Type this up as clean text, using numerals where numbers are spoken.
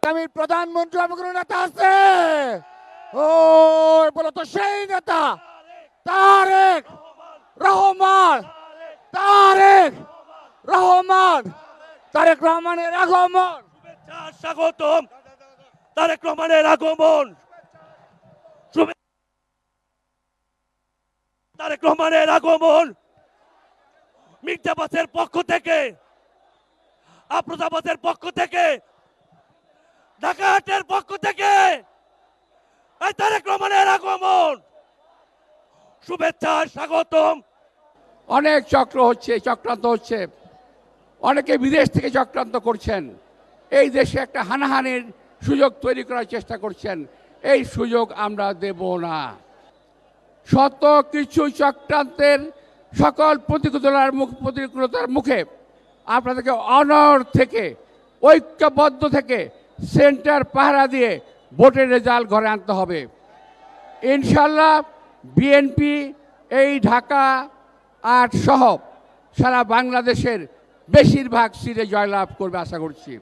আগামী প্রধানমন্ত্রী আমার কোনো নেতা আছে? ও বলো তো সেই নেতা তারেক রহমান। তারেক রহমান, তারেক রহমানের আগমন। স্বাগতম তারেক রহমানের আগমন। তারেক রহমানের আগমন মির্জাবাসের পক্ষ থেকে, আফরোজাবাসের পক্ষ থেকে, ঢাকাহাটের পক্ষ থেকে তারেক রহমানের আগমন, শুভেচ্ছা স্বাগতম। অনেক চক্র হচ্ছে, চক্রান্ত হচ্ছে, অনেকে বিদেশ থেকে চক্রান্ত করছেন, এই দেশে একটা হানাহানির সুযোগ তৈরি করার চেষ্টা করছেন। এই সুযোগ আমরা দেব না। শত কিছু চক্রান্তের সকল প্রতিকূলতার মুখে আপনাদেরকে অনর থেকে, ঐক্যবদ্ধ থেকে, সেন্টার পাহারা দিয়ে ভোটের রেজাল্ট ঘরে আনতে হবে। ইনশাল্লাহ বিএনপি এই ঢাকা ৮ সহ সারা বাংলাদেশের বেশিরভাগ সিটে জয়লাভ করবে আশা করছি।